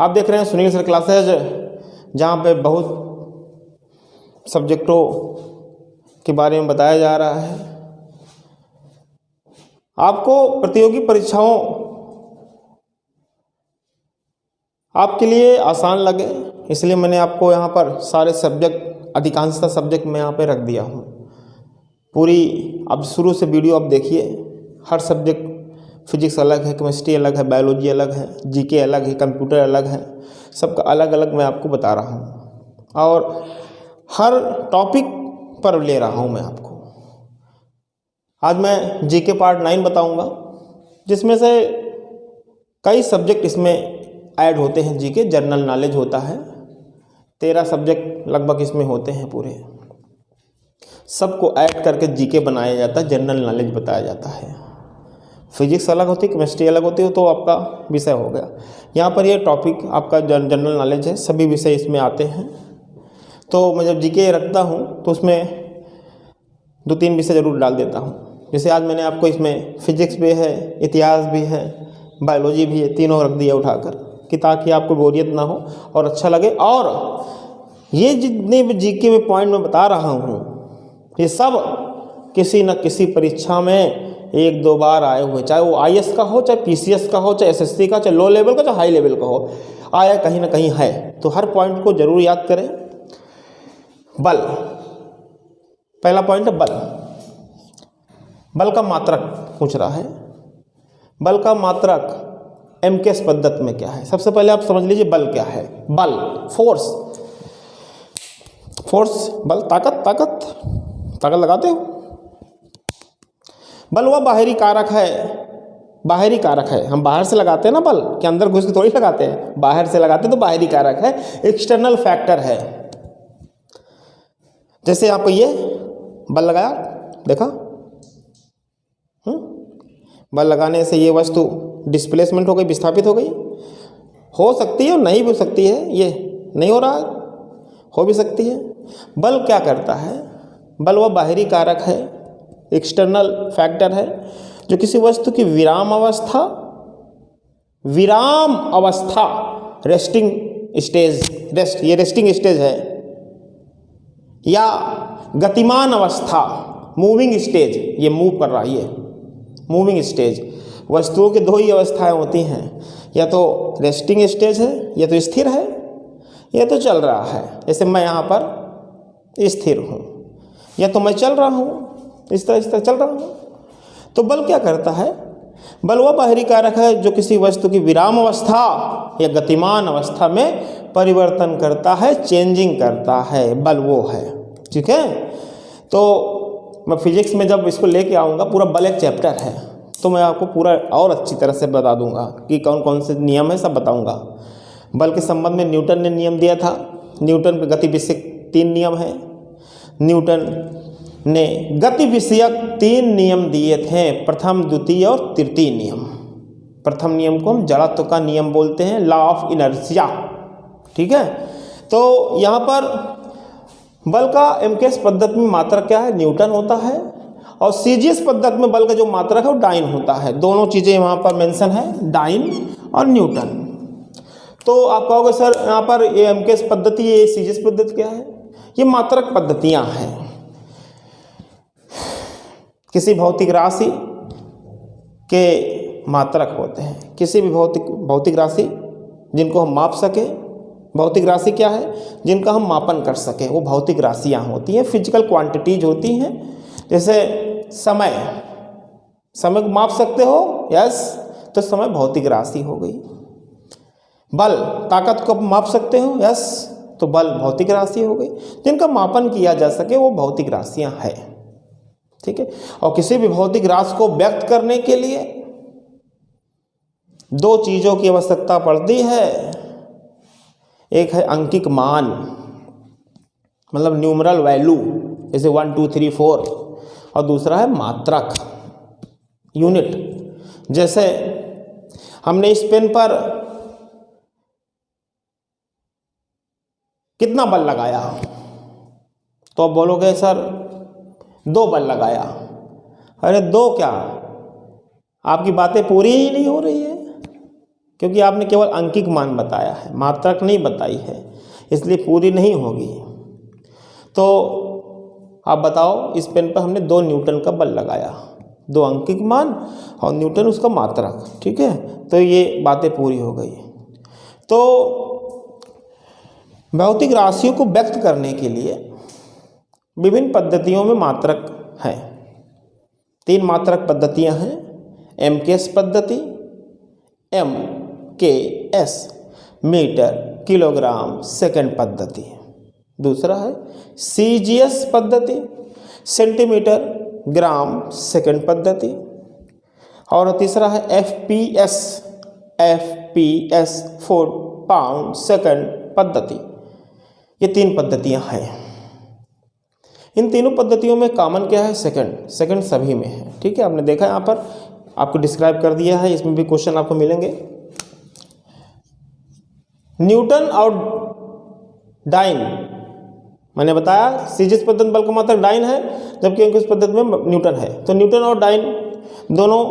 आप देख रहे हैं सुनील सर क्लासेज, जहाँ पे बहुत सब्जेक्टों के बारे में बताया जा रहा है। आपको प्रतियोगी परीक्षाओं आपके लिए आसान लगे, इसलिए मैंने आपको यहाँ पर सारे सब्जेक्ट, अधिकांशतः सब्जेक्ट मैं यहाँ पे रख दिया हूँ। पूरी अब शुरू से वीडियो आप देखिए, हर सब्जेक्ट, फिजिक्स अलग है, केमिस्ट्री अलग है, बायोलॉजी अलग है, जीके अलग है, कंप्यूटर अलग है, सबका अलग अलग मैं आपको बता रहा हूँ और हर टॉपिक पर ले रहा हूँ मैं आपको। आज मैं जीके पार्ट 9 बताऊँगा, जिसमें से कई सब्जेक्ट इसमें ऐड होते हैं। जीके जनरल नॉलेज होता है, 13 सब्जेक्ट लगभग इसमें होते हैं पूरे, सबको ऐड करके जीके बनाया जाता है, जनरल नॉलेज बताया जाता है। फिजिक्स अलग होती है, केमिस्ट्री अलग होती है, तो आपका विषय हो गया। यहाँ पर ये टॉपिक आपका जनरल नॉलेज है, सभी विषय इसमें आते हैं। तो मैं जब जीके रखता हूँ तो उसमें 2-3 विषय ज़रूर डाल देता हूँ। जैसे आज मैंने आपको इसमें फिजिक्स भी है, इतिहास भी है, बायोलॉजी भी है, तीनों रख दिया उठाकर कि ताकि आपको बोरियत ना हो और अच्छा लगे। और ये जितने भी जीके में पॉइंट मैं बता रहा हूँ, ये सब किसी न किसी परीक्षा में 1-2 बार आए हुए, चाहे वो IAS का हो, चाहे PCS का हो, चाहे SSC का, चाहे लो लेवल का, चाहे हाई लेवल का हो, आया कहीं ना कहीं है। तो हर पॉइंट को जरूर याद करें। बल, पहला पॉइंट है बल। बल का मात्रक पूछ रहा है। बल का मात्रक MKS पद्धति में क्या है? सबसे पहले आप समझ लीजिए बल क्या है। बल, फोर्स, बल, ताकत लगाते हो। बल वह बाहरी कारक है, हम बाहर से लगाते हैं ना, बल के अंदर घुस के थोड़ी लगाते हैं, बाहर से लगाते हैं तो बाहरी कारक है, एक्सटर्नल फैक्टर है। जैसे आपको ये बल लगाया, देखा, बल लगाने से ये वस्तु डिस्प्लेसमेंट हो गई, विस्थापित हो गई। हो सकती है और नहीं भी हो सकती है, ये नहीं हो रहा है, हो भी सकती है। बल क्या करता है? बल वह बाहरी कारक है, एक्सटर्नल फैक्टर है, जो किसी वस्तु की विराम अवस्था रेस्टिंग स्टेज, ये रेस्टिंग स्टेज है, या गतिमान अवस्था मूविंग स्टेज, ये मूव कर रहा है, ये मूविंग स्टेज। वस्तुओं की 2 ही अवस्थाएं होती हैं, या तो रेस्टिंग स्टेज है, या तो स्थिर है, या तो चल रहा है। जैसे मैं यहाँ पर स्थिर हूँ, या तो मैं चल रहा हूँ, इस तरह चल रहा हूँ। तो बल क्या करता है? बल वह बाहरी कारक है जो किसी वस्तु की विराम अवस्था या गतिमान अवस्था में परिवर्तन करता है, चेंजिंग करता है, बल वो है। ठीक है, तो मैं फिजिक्स में जब इसको लेके आऊँगा, पूरा बल एक चैप्टर है, तो मैं आपको पूरा और अच्छी तरह से बता दूंगा कि कौन कौन से नियम है, सब बताऊंगा। बल के संबंध में न्यूटन ने नियम दिया था। न्यूटन के गति विषयक 3 नियम है। न्यूटन ने गति विषयक 3 नियम दिए थे, प्रथम, द्वितीय और तृतीय नियम। प्रथम नियम को हम जड़त्व का नियम बोलते हैं, लॉ ऑफ इनर्शिया। ठीक है, तो यहाँ पर बल का MKS पद्धति में मात्रक क्या है? न्यूटन होता है, और CGS पद्धति में बल का जो मात्रक है वो डाइन होता है। दोनों चीज़ें वहाँ पर मेंशन है, डाइन और न्यूटन। तो आप कहोगे सर यहाँ पर ये MKS पद्धति, ये CGS पद्धति क्या है? ये मात्रक पद्धतियाँ हैं। किसी भौतिक राशि के मात्रक होते हैं, किसी भी भौतिक राशि जिनको हम माप सके। भौतिक राशि क्या है? जिनका हम मापन कर सके, वो भौतिक राशियाँ होती हैं, फिजिकल क्वांटिटीज होती हैं। जैसे समय को माप सकते हो, यस, तो समय भौतिक राशि हो गई। बल, ताकत को माप सकते हो, यस, तो बल भौतिक राशि हो गई। जिनका मापन किया जा सके वो भौतिक राशियां हैं। ठीक है, और किसी भी भौतिक राशि को व्यक्त करने के लिए 2 चीज़ों की आवश्यकता पड़ती है। एक है अंकिक मान, मतलब न्यूमरल वैल्यू, जैसे 1 2 3 4, और दूसरा है मात्रक, यूनिट। जैसे हमने इस पेन पर कितना बल लगाया, तो आप बोलोगे सर 2 बल लगाया। अरे 2 क्या, आपकी बातें पूरी ही नहीं हो रही है। क्योंकि आपने केवल अंकिक मान बताया है, मात्रक नहीं बताई है, इसलिए पूरी नहीं होगी। तो आप बताओ, इस पेन पर हमने 2 न्यूटन का बल लगाया, 2 अंकिक मान और न्यूटन उसका मात्रक, ठीक है, तो ये बातें पूरी हो गई। तो भौतिक राशियों को व्यक्त करने के लिए विभिन्न पद्धतियों में मात्रक हैं। 3 मात्रक पद्धतियां हैं, MKS पद्धति, MKS मीटर किलोग्राम सेकंड पद्धति। दूसरा है CGS पद्धति, सेंटीमीटर ग्राम सेकंड पद्धति। और तीसरा है FPS फुट पाउंड सेकंड पद्धति। ये 3 पद्धतियां हैं। इन तीनों पद्धतियों में कॉमन क्या है? सेकंड सभी में है, ठीक है। आपने देखा यहाँ पर आपको डिस्क्राइब कर दिया है, इसमें भी क्वेश्चन आपको मिलेंगे। न्यूटन और डाइन, मैंने बताया सीजीएस पद्धति बल का मात्रक डाइन है, जबकि इस पद्धति में न्यूटन है। तो न्यूटन और डाइन दोनों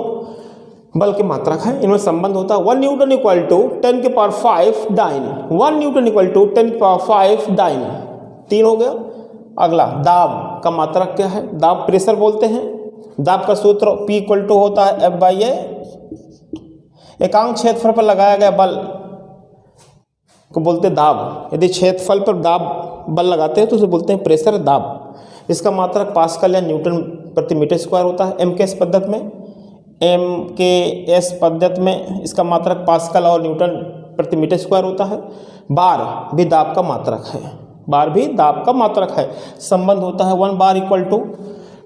बल के मात्रक हैं, इनमें संबंध होता है 1 न्यूटन इक्वल टू 10 के power 5 dyne, 1 newton equal to 10 के पावर 5 डाइन। 3 हो गया। अगला दाब का मात्रक क्या है? दाब प्रेशर बोलते हैं। दाब का सूत्र P इक्वल टू होता है F/A। एकांक क्षेत्रफल पर लगाया गया बल को बोलते हैं दाब। यदि क्षेत्रफल पर दाब बल लगाते हैं तो उसे बोलते हैं प्रेशर दाब। इसका मात्रक पास्कल या न्यूटन प्रति मीटर स्क्वायर होता है। MKS पद्धति में इसका मात्रक पास्कल और न्यूटन प्रति मीटर स्क्वायर होता है। बार भी दाब का मात्रक है, बार भी दाब का मात्रक है। संबंध होता है 1 बार इक्वल टू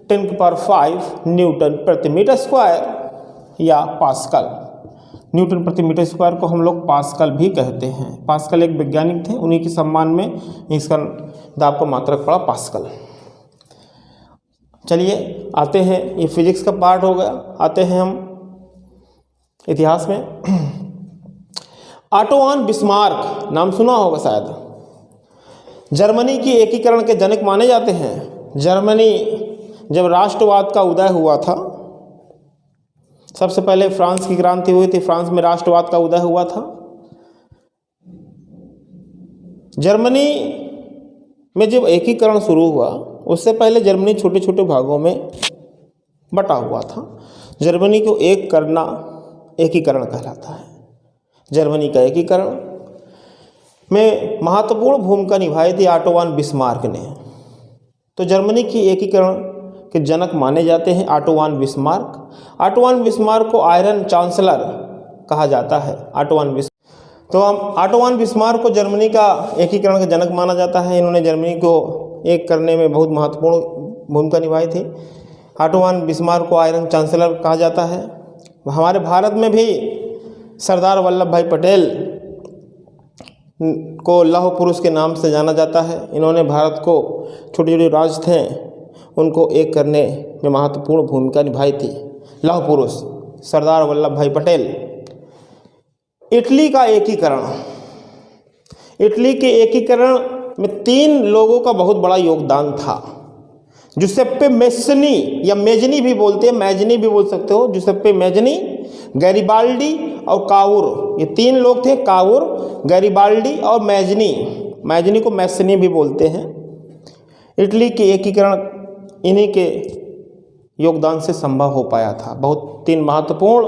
10 के पावर 5 न्यूटन प्रति मीटर स्क्वायर या पास्कल। न्यूटन प्रति मीटर स्क्वायर को हम लोग पास्कल भी कहते हैं। पास्कल एक वैज्ञानिक थे, उन्हीं के सम्मान में इसका दाब का मात्रक पड़ा पास्कल। चलिए आते हैं, ये फिजिक्स का पार्ट हो गया। आते हैं हम इतिहास में। ऑटो वॉन बिस्मार्क नाम सुना होगा शायद, जर्मनी की एकीकरण के जनक माने जाते हैं। जर्मनी जब राष्ट्रवाद का उदय हुआ था, सबसे पहले फ्रांस की क्रांति हुई थी, फ्रांस में राष्ट्रवाद का उदय हुआ था। जर्मनी में जब एकीकरण शुरू हुआ, उससे पहले जर्मनी छोटे छोटे भागों में बटा हुआ था। जर्मनी को एक करना एकीकरण कहलाता है। जर्मनी का एकीकरण में महत्वपूर्ण भूमिका निभाई थी ऑटो वॉन बिस्मार्क ने। तो जर्मनी की एकीकरण के जनक माने जाते हैं Otto von Bismarck. Otto von Bismarck को आयरन चांसलर कहा जाता है। तो हम ऑटो वॉन बिस्मार्क को जर्मनी का एकीकरण का जनक माना जाता है। इन्होंने जर्मनी को एक करने में बहुत महत्वपूर्ण भूमिका निभाई थी। ऑटो वॉन बिस्मार्क को आयरन चांसलर कहा जाता है। हमारे भारत में भी सरदार वल्लभ भाई पटेल को लौह पुरुष के नाम से जाना जाता है। इन्होंने भारत को छोटे छोटे राज्य थे उनको एक करने में महत्वपूर्ण भूमिका निभाई थी। लौह पुरुष सरदार वल्लभ भाई पटेल। इटली का एकीकरण, इटली के एकीकरण में 3 लोगों का बहुत बड़ा योगदान था। जुसेप्पे मेस्सनी या मेजनी भी बोलते हैं, मैजनी भी बोल सकते हो। जुसेप्पे मेजनी, गैरिबाल्डी और काउर, ये 3 लोग थे। काउर, गैरिबाल्डी और मैजनी। मैजनी को मेस्सनी भी बोलते हैं। इटली के एकीकरण इन्हीं के योगदान से संभव हो पाया था। बहुत 3 महत्वपूर्ण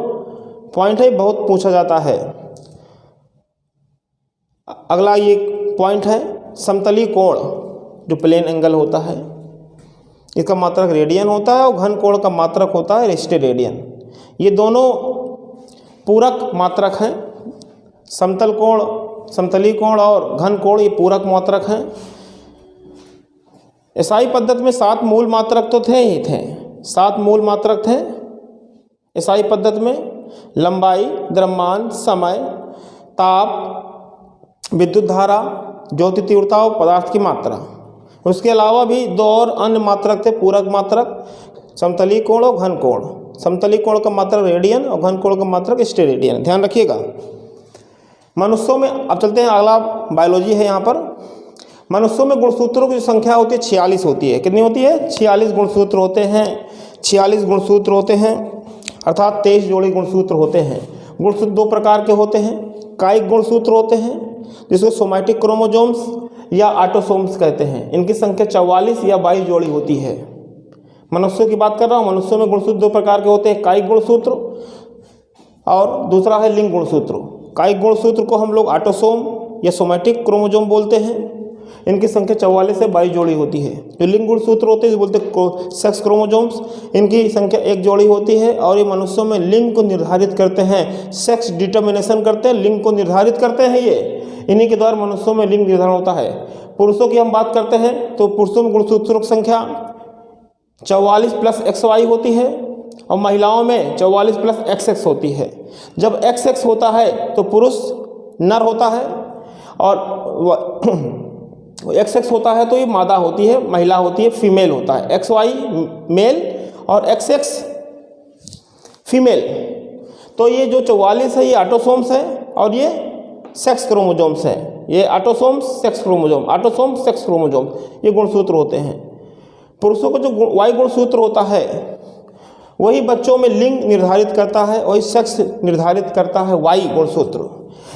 पॉइंट है, बहुत पूछा जाता है। अगला ये पॉइंट है समतली कोण, जो प्लेन एंगल होता है, इसका मात्रक रेडियन होता है और घन कोण का मात्रक होता है रेडियन। ये दोनों पूरक मात्रक हैं। समतल कोण, समतली कोण और घन कोण ये पूरक मात्रक हैं। एसआई पद्धति में 7 मूल मात्रक तो थे ही थे, 7 मूल मात्रक थे एसआई पद्धति में। लंबाई, द्रव्यमान, समय, ताप, विद्युत धारा, ज्योति तीव्रता और पदार्थ की मात्रा। उसके अलावा भी 2 और अन्य मात्रक थे पूरक मात्रक, समतली कोण और घन कोण। समतली कोण का मात्रक रेडियन और घन कोण का मात्रक स्टेरेडियन। ध्यान रखिएगा। मनुष्यों में अब चलते हैं, अगला बायोलॉजी है। यहाँ पर मनुष्यों में गुणसूत्रों की संख्या होती है 46 होती है। कितनी होती है? 46 गुणसूत्र होते हैं। 46 गुणसूत्र होते हैं, अर्थात 23 जोड़ी गुणसूत्र होते हैं। गुणसूत्र दो प्रकार के होते हैं, कायिक गुणसूत्र होते हैं जिसको सोमैटिक क्रोमोसोम्स या ऑटोसोम्स कहते हैं। इनकी संख्या 44 या 22 जोड़ी होती है। मनुष्यों की बात कर रहा हूँ। मनुष्यों में गुणसूत्र दो प्रकार के होते हैं, कायिक गुणसूत्र और दूसरा है लिंग गुणसूत्र। कायिक गुणसूत्र को हम लोग ऑटोसोम या सोमैटिक क्रोमोसोम बोलते हैं। इनकी संख्या 44 से 22 जोड़ी होती है। जो लिंग गुणसूत्र होते हैं बोलते हैं सेक्स क्रोमोसोम्स, इनकी संख्या 1 जोड़ी होती है और ये मनुष्यों में लिंग को निर्धारित करते हैं, सेक्स डिटर्मिनेशन करते हैं, लिंग को निर्धारित करते हैं। ये इन्हीं के द्वारा मनुष्यों में लिंग निर्धारण होता है। पुरुषों की हम बात करते हैं तो पुरुषों में गुणसूत्रों की संख्या 44 प्लस XY होती है और महिलाओं में 44 प्लस XX होती है। जब XX होता है तो पुरुष नर होता है और XX होता है तो ये मादा होती है, महिला होती है, फीमेल होता है। XY मेल और XX फीमेल। तो ये जो 44 है ये ऑटोसोम्स है और ये सेक्स क्रोमोसोम्स है। ये autosomes sex chromosome, autosome sex chromosome, ये गुणसूत्र होते हैं। पुरुषों को जो Y गुणसूत्र होता है वही बच्चों में लिंग निर्धारित करता है, वही सेक्स निर्धारित करता है Y गुणसूत्र।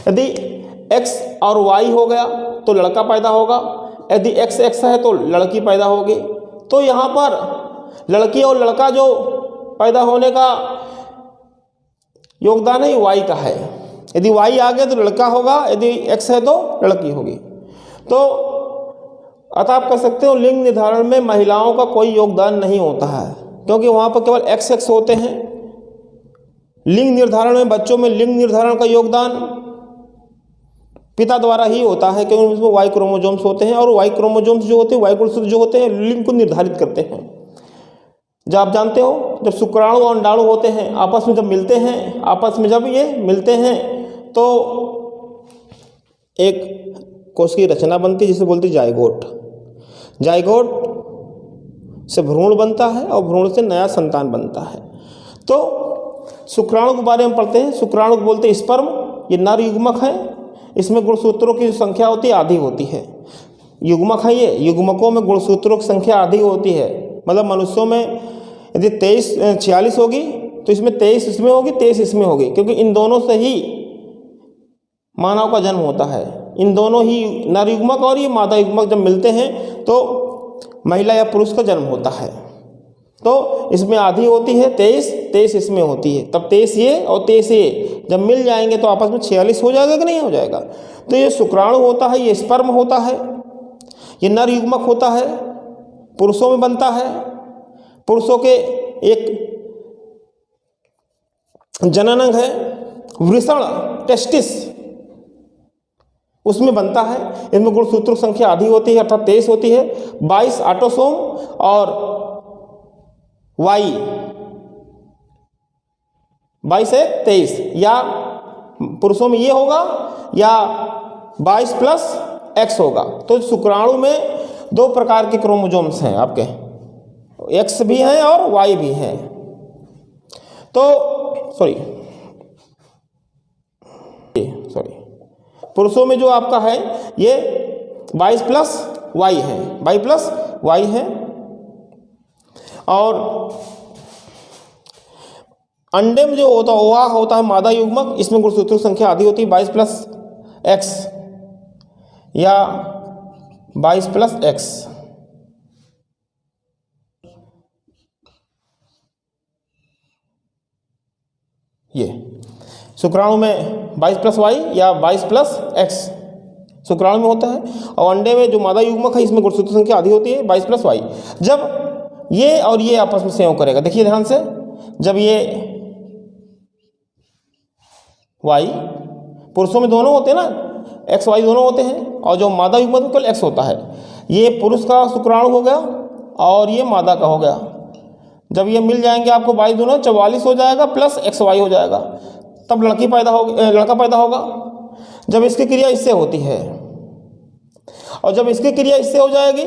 यदि X और Y हो गया तो लड़का पैदा होगा, यदि XX है तो लड़की पैदा होगी। तो यहाँ पर लड़की और लड़का जो पैदा होने का योगदान है Y का है। यदि Y आ गया तो लड़का होगा, यदि X है तो लड़की होगी। तो अतः आप कह सकते हो लिंग निर्धारण में महिलाओं का कोई योगदान नहीं होता है, क्योंकि वहाँ पर केवल XX होते हैं। लिंग निर्धारण में, बच्चों में लिंग निर्धारण का योगदान पिता द्वारा ही होता है, क्योंकि उसमें Y क्रोमोसोम्स होते हैं और Y क्रोमोसोम्स जो होते हैं, Y गुणसूत्र जो होते हैं लिंग को निर्धारित करते हैं। जब आप जानते हो जब शुक्राणु और अंडाणु होते हैं आपस में जब मिलते हैं, आपस में जब ये मिलते हैं तो एक कोश की रचना बनती है जिसे बोलते हैं जाइगोट। जाइगोट से भ्रूण बनता है और भ्रूण से नया संतान बनता है। तो शुक्राणु के बारे में पढ़ते हैं। शुक्राणु को बोलते हैं स्पर्म। ये नर युग्मक है। इसमें गुणसूत्रों की संख्या होती है आधी होती है। युग्मक है ये, युग्मकों में गुणसूत्रों की संख्या आधी होती है। मतलब मनुष्यों में यदि 46 होगी तो इसमें 23 इसमें होगी, 23 इसमें होगी, क्योंकि इन दोनों से ही मानव का जन्म होता है। इन दोनों ही नर युग्मक और ये मादा युग्मक जब मिलते हैं तो महिला या पुरुष का जन्म होता है। तो इसमें आधी होती है 23 इसमें होती है। तब 23 ये और 23 ये जब मिल जाएंगे तो आपस में 46 हो जाएगा कि नहीं हो जाएगा। तो ये शुक्राणु होता है, ये स्पर्म होता है, ये नर युग्मक होता है, पुरुषों में बनता है। पुरुषों के एक जननांग है वृषण, टेस्टिस, उसमें बनता है। इनमें गुणसूत्रों की संख्या आधी होती है अर्थात 23 होती है। 22 ऑटोसोम और Y 22 से 23, या पुरुषों में ये होगा या 22 प्लस X होगा। तो शुक्राणु में दो प्रकार के क्रोमोसोम्स हैं आपके, X भी हैं और Y भी हैं। तो सॉरी पुरुषों में जो आपका है ये 22 प्लस Y है, 22 प्लस Y है। और अंडे में जो होता है मादा युग्मक, इसमें गुणसूत्रों की संख्या आधी होती है 22 प्लस X या 22 प्लस X। ये शुक्राणु में 22 प्लस Y या 22 प्लस X शुक्राणु में होता है। और अंडे में जो मादा युग्मक है इसमें गुणसूत्र संख्या आधी होती है 22 प्लस Y। जब ये और ये आपस में संयोग करेगा, देखिए ध्यान से, जब ये Y पुरुषों में दोनों होते हैं ना, X Y दोनों होते हैं, और जो मादा युग्मक में केवल X होता है। ये पुरुष का शुक्राणु हो गया और ये मादा का हो गया। जब ये मिल जाएंगे आपको 22 दोनों 44 हो जाएगा प्लस XY हो जाएगा, तब लड़का पैदा होगा। जब इसकी क्रिया इससे होती है और जब इसकी क्रिया इससे हो जाएगी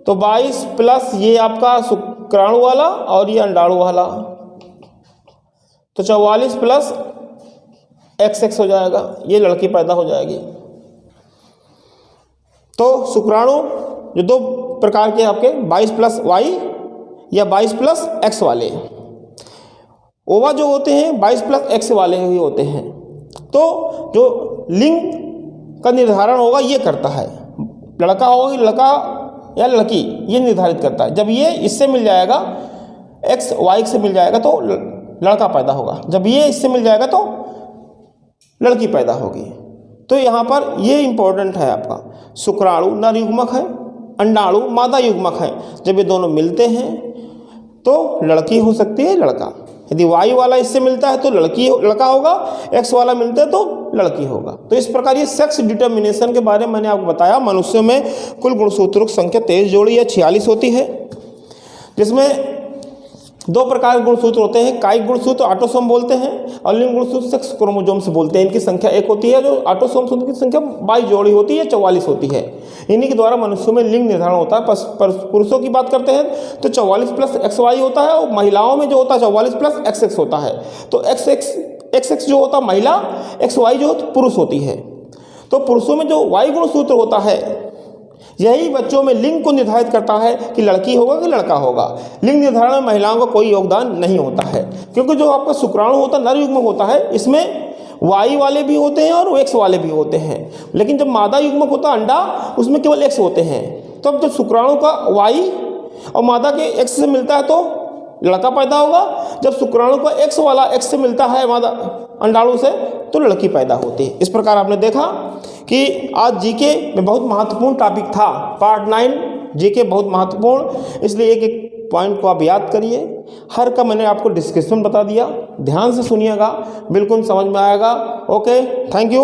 तो 22 प्लस ये आपका शुक्राणु वाला और ये अंडाणु वाला, तो 44 प्लस XX हो जाएगा, ये लड़की पैदा हो जाएगी। तो शुक्राणु जो दो प्रकार के आपके 22 प्लस Y या 22 प्लस X वाले। ओवा जो होते हैं 22+X वाले ही होते हैं। तो जो लिंग का निर्धारण होगा ये करता है, लड़का होगा लड़का या लड़की, ये निर्धारित करता है। जब ये इससे मिल जाएगा, X Y से मिल जाएगा तो लड़का पैदा होगा, जब ये इससे मिल जाएगा तो लड़की पैदा होगी। तो यहाँ पर ये इम्पोर्टेंट है आपका, शुक्राणु नर युग्मक है, अंडाणु मादा युग्मक है। जब ये दोनों मिलते हैं तो लड़की हो सकती है लड़का। यदि Y वाला इससे मिलता है तो लड़का होगा, X वाला मिलता है तो लड़की होगा। तो इस प्रकार ये सेक्स डिटर्मिनेशन के बारे में मैंने आपको बताया। मनुष्यों में कुल गुणसूत्रों की संख्या 23 जोड़ी या 46 होती है, जिसमें 2 प्रकार के गुणसूत्र होते हैं। कायिक गुणसूत्र ऑटोसोम बोलते हैं और लिंग गुणसूत्र सेक्स क्रोमोसोम से बोलते हैं। इनकी संख्या 1 होती है। जो ऑटोसोम की संख्या 22 जोड़ी होती है, 44 होती है। इन्हीं के द्वारा मनुष्यों में लिंग निर्धारण होता है। पुरुषों की बात करते हैं तो 44+XY होता है और महिलाओं में जो होता है 44+XX होता है। तो XX जो होता है महिला, XY जो पुरुष होती है। तो पुरुषों में जो Y गुणसूत्र होता है यही बच्चों में लिंग को निर्धारित करता है कि लड़की होगा कि लड़का होगा। लिंग निर्धारण में महिलाओं का कोई योगदान नहीं होता है, क्योंकि जो आपका शुक्राणु होता है नर युग्मक होता है, इसमें Y वाले भी होते हैं और X वाले भी होते हैं। लेकिन जब मादा युग्मक होता है अंडा, उसमें केवल X होते हैं। तो अब जब शुक्राणु का Y और मादा के X से मिलता है तो लड़का पैदा होगा, जब शुक्राणु का X वाला X से मिलता है मादा अंडाणु से तो लड़की पैदा होती है। इस प्रकार आपने देखा कि आज जीके में बहुत महत्वपूर्ण टॉपिक था। पार्ट 9 जीके बहुत महत्वपूर्ण, इसलिए एक एक पॉइंट को आप याद करिए। हर का मैंने आपको डिस्क्रिप्शन बता दिया, ध्यान से सुनिएगा, बिल्कुल समझ में आएगा। Okay, thank you.